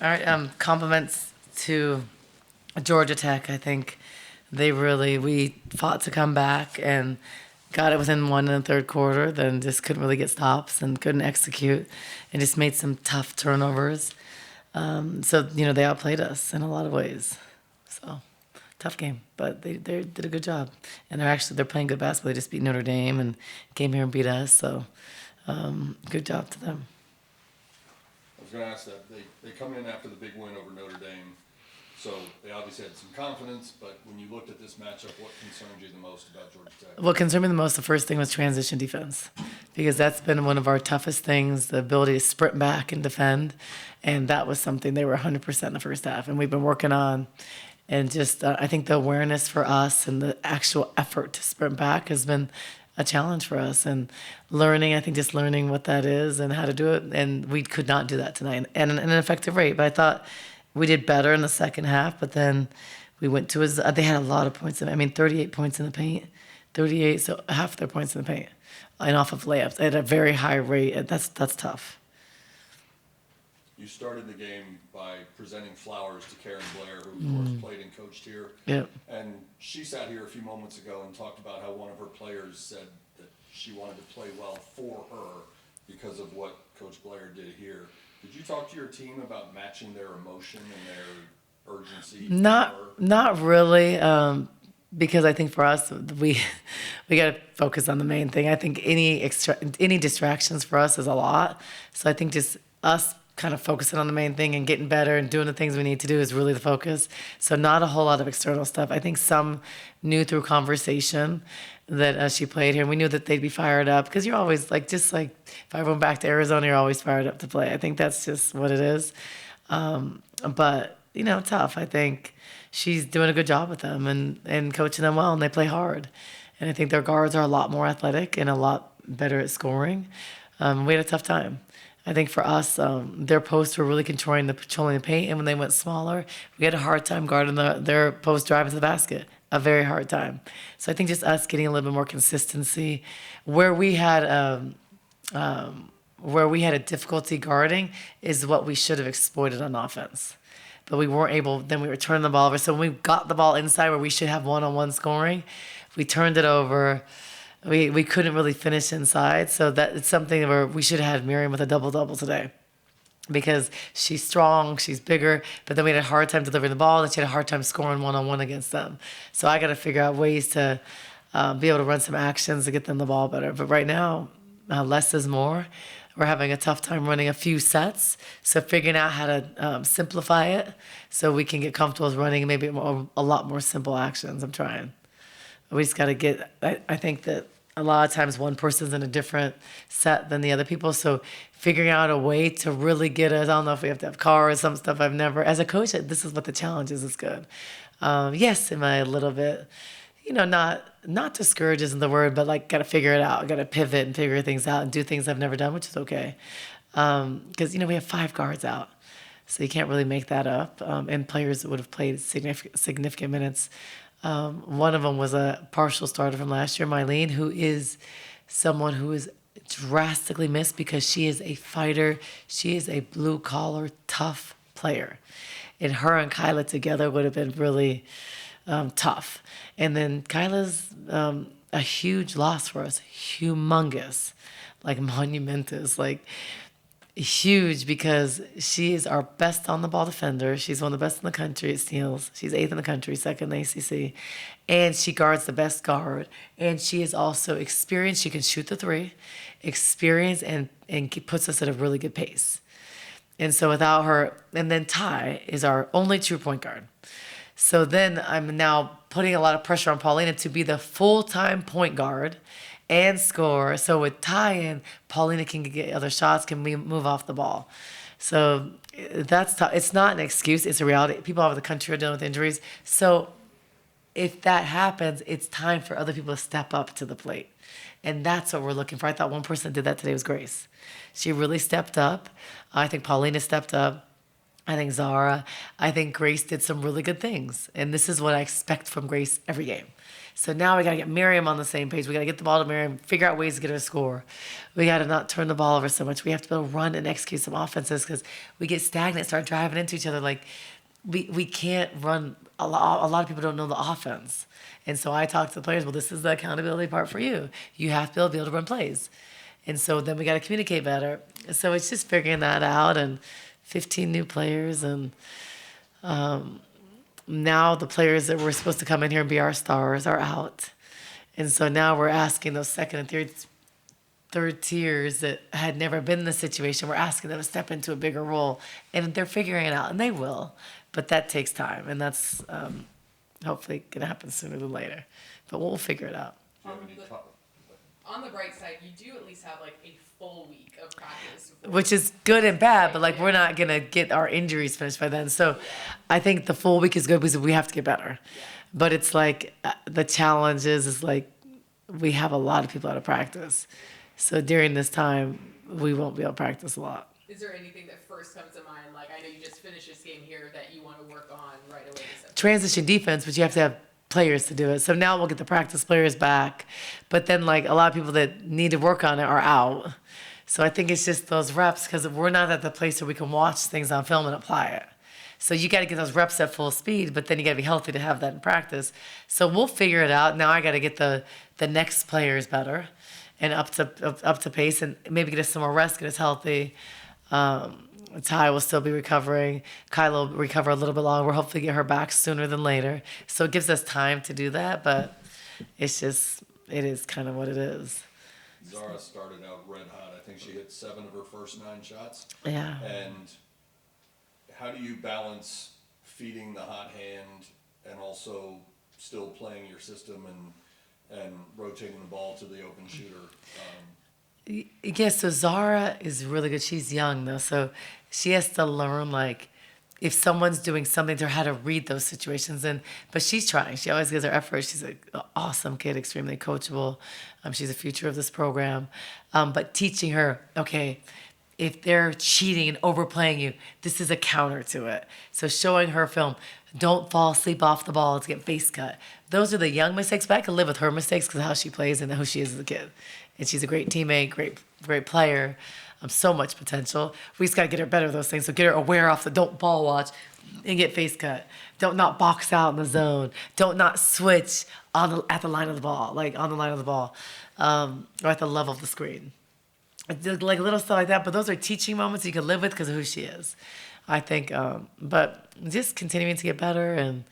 All right, compliments to Georgia Tech. I think we fought to come back and got it within one in the third quarter, then just couldn't really get stops and couldn't execute and just made some tough turnovers. So, they outplayed us in a lot of ways. So, tough game, but they did a good job. And they're playing good basketball. They just beat Notre Dame and came here and beat us. So, good job to them. I was going to ask that. They come in after the big win over Notre Dame, so they obviously had some confidence, but when you looked at this matchup, what concerned you the most about Georgia Tech? What concerned me the most, the first thing was transition defense, because that's been one of our toughest things, the ability to sprint back and defend. And that was something they were 100% in the first half. And we've been working on, and just I think the awareness for us and the actual effort to sprint back has been a challenge for us. And I think just learning what that is and how to do it. And we could not do that tonight and an effective rate. But I thought we did better in the second half, but then we went to they had a lot of points. 38 points in the paint, 38, so half their points in the paint, and off of layups at a very high rate. That's tough. You started the game by presenting flowers to Karen Blair, who of course played and coached here. Yep. And she sat here a few moments ago and talked about how one of her players said that she wanted to play well for her because of what Coach Blair did here. Did you talk to your team about matching their emotion and their urgency? Not really, because I think for us, we got to focus on the main thing. I think any distractions for us is a lot. So I think just us kind of focusing on the main thing and getting better and doing the things we need to do is really the focus. So not a whole lot of external stuff. I think some knew through conversation that she played here, and we knew that they'd be fired up, because you're always just like if I went back to Arizona, you're always fired up to play. I think that's just what it is. But tough. I think she's doing a good job with them and coaching them well, and they play hard. And I think their guards are a lot more athletic and a lot better at scoring. We had a tough time. I think for us, their posts were really controlling the paint, and when they went smaller, we had a hard time guarding their post drive into the basket. A very hard time. So I think just us getting a little bit more consistency. Where we had a difficulty guarding is what we should have exploited on offense. But we weren't able, then we were turning the ball over. So when we got the ball inside where we should have one-on-one scoring, we turned it over. We couldn't really finish inside. So that it's something where we should have had Miriam with a double-double today, because she's strong, she's bigger, but then we had a hard time delivering the ball, and she had a hard time scoring one-on-one against them. So I got to figure out ways to be able to run some actions to get them the ball better. But right now, less is more. We're having a tough time running a few sets, so figuring out how to simplify it so we can get comfortable with running maybe a lot more simple actions. I'm trying. We just got to get, I think that a lot of times one person's in a different set than the other people, so figuring out a way to really get us, I don't know if we have to have cars, some stuff I've never, as a coach, this is what the challenge is, it's good. Yes, am I a little bit, not discouraged isn't the word, but got to figure it out. Got to pivot and figure things out and do things I've never done, which is okay. Because, we have 5 guards out, so you can't really make that up. And players that would have played significant minutes. One of them was a partial starter from last year, Mylene, who is someone who is drastically missed because she is a fighter. She is a blue-collar, tough player. And her and Kyla together would have been really tough. And then Kyla's a huge loss for us, humongous, monumentous, huge, because she is our best on the ball defender. She's one of the best in the country at steals. She's 8th in the country, 2nd in the ACC. And she guards the best guard. And she is also experienced. She can shoot the 3, experienced, and puts us at a really good pace. And so without her, and then Ty is our only true point guard. So then I'm now putting a lot of pressure on Paulina to be the full-time point guard and score. So with Ty in, Paulina can get other shots, can move off the ball. So that's tough. It's not an excuse. It's a reality. People all over the country are dealing with injuries. So if that happens, it's time for other people to step up to the plate. And that's what we're looking for. I thought one person that did that today was Grace. She really stepped up. I think Paulina stepped up. I think Zara. I think Grace did some really good things. And this is what I expect from Grace every game. So now we got to get Miriam on the same page. We got to get the ball to Miriam, figure out ways to get her a score. We got to not turn the ball over so much. We have to be able to run and execute some offenses because we get stagnant, start driving into each other. Like, we can't run. A lot of people don't know the offense. And so I talk to the players, well, this is the accountability part for you. You have to be able to run plays. And so then we got to communicate better. So it's just figuring that out, and 15 new players. And now the players that were supposed to come in here and be our stars are out. And so now we're asking those second and third tiers that had never been in this situation, we're asking them to step into a bigger role. And they're figuring it out, and they will. But that takes time, and that's hopefully going to happen sooner than later. But we'll figure it out. On the bright side, you do at least have like a full week of practice. Which is good and bad, but like we're not going to get our injuries finished by then. So I think the full week is good because we have to get better. But it's like the challenge is like we have a lot of people out of practice. So during this time, we won't be able to practice a lot. Is there anything that first comes to mind? Like, I know you just finished this game here that you want to work on right away. Transition defense, but you have to have players to do it. So now we'll get the practice players back. But then, like, a lot of people that need to work on it are out. So I think it's just those reps because we're not at the place where we can watch things on film and apply it. So you got to get those reps at full speed, but then you got to be healthy to have that in practice. So we'll figure it out. Now I got to get the next players better and up to pace, and maybe get us some more rest, get us healthy. Ty will still be recovering. Kyla will recover a little bit longer. We'll hopefully get her back sooner than later. So it gives us time to do that, but it is kind of what it is. Zara started out red hot. I think she hit 7 of her first 9 shots. Yeah. And how do you balance feeding the hot hand and also still playing your system and rotating the ball to the open shooter? Yes, so Zara is really good. She's young though, so she has to learn like if someone's doing something to her, how to read those situations. But she's trying. She always gives her effort. She's an awesome kid, extremely coachable. She's the future of this program. But teaching her, okay, if they're cheating and overplaying you, this is a counter to it. So showing her film, don't fall asleep off the ball to get face cut. Those are the young mistakes, but I can live with her mistakes because of how she plays and who she is as a kid. And she's a great teammate, great player, so much potential. We just got to get her better at those things. So get her aware off the don't ball watch and get face cut. Don't not box out in the zone. Don't not switch at the line of the ball, like on the line of the ball, or at the level of the screen. Like little stuff like that, but those are teaching moments you can live with because of who she is, I think. But just continuing to get better and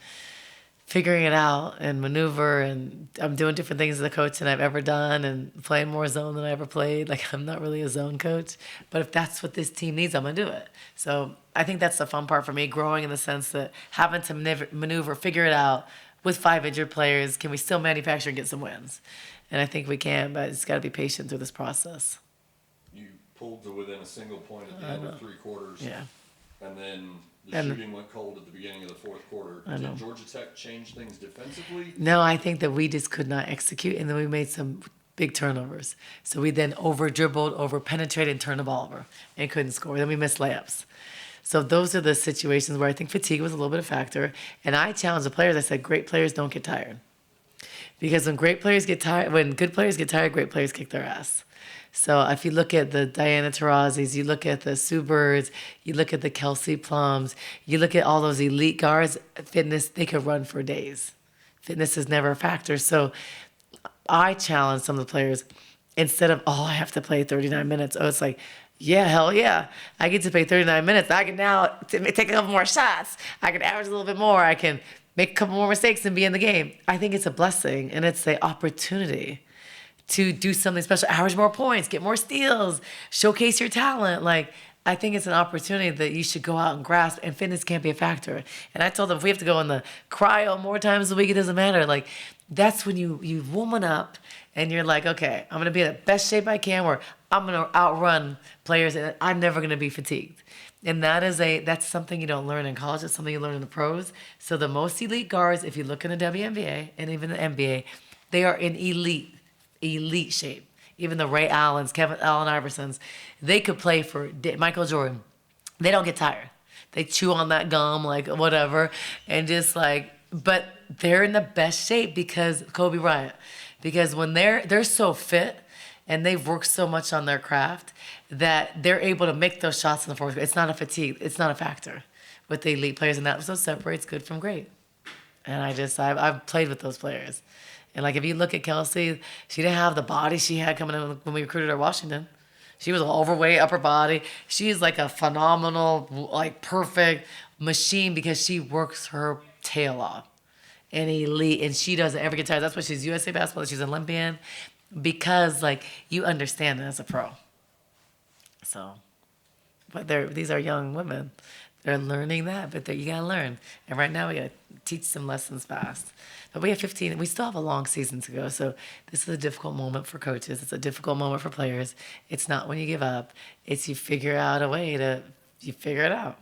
figuring it out and maneuver, and I'm doing different things as a coach than I've ever done and playing more zone than I ever played. Like, I'm not really a zone coach, but if that's what this team needs, I'm going to do it. So I think that's the fun part for me, growing in the sense that having to maneuver, figure it out with 5 injured players. Can we still manufacture and get some wins? And I think we can, but it's got to be patient through this process. You pulled to within a single point at the end of 3 quarters. Yeah. And then the shooting went cold at the beginning of the 4th quarter. Did Georgia Tech change things defensively? No, I think that we just could not execute, and then we made some big turnovers. So we then over-dribbled, over-penetrated, and turned the ball over and couldn't score. Then we missed layups. So those are the situations where I think fatigue was a little bit of a factor. And I challenged the players. I said, great players don't get tired. Because when good players get tired, great players kick their ass. So if you look at the Diana Taurasi's, you look at the Sue Birds, you look at the Kelsey Plums, you look at all those elite guards, fitness, they could run for days. Fitness is never a factor. So I challenge some of the players, instead of, I have to play 39 minutes. It's like, yeah, hell yeah. I get to play 39 minutes. I can now take a couple more shots. I can average a little bit more. I can make a couple more mistakes and be in the game. I think it's a blessing, and it's the opportunity to do something special, average more points, get more steals, showcase your talent. Like, I think it's an opportunity that you should go out and grasp, and fitness can't be a factor. And I told them, if we have to go in the cryo more times a week, it doesn't matter. Like, that's when you woman up and you're like, okay, I'm going to be in the best shape I can, where I'm going to outrun players and I'm never going to be fatigued. And that's something you don't learn in college. It's something you learn in the pros. So the most elite guards, if you look in the WNBA and even the NBA, they are in elite shape. Even the Ray Allens, Allen Iversons, they could play for Michael Jordan. They don't get tired. They chew on that gum, like whatever, and just like but they're in the best shape because Kobe Bryant, because when they're so fit and they've worked so much on their craft that they're able to make those shots in the fourth. It's not a fatigue. It's not a factor with the elite players, and that's what separates good from great. And I've played with those players, and like if you look at Kelsey, she didn't have the body she had coming in when we recruited her at Washington. She was overweight, upper body. She's like a phenomenal, like perfect machine because she works her tail off. And elite, and she does it every guitar. That's why she's USA basketball. She's Olympian, because like you understand it as a pro. So, but these are young women. They're learning that, but you gotta learn. And right now we gotta teach some lessons fast. But we have 15. We still have a long season to go. So this is a difficult moment for coaches. It's a difficult moment for players. It's not when you give up. It's you figure out a way to you figure it out.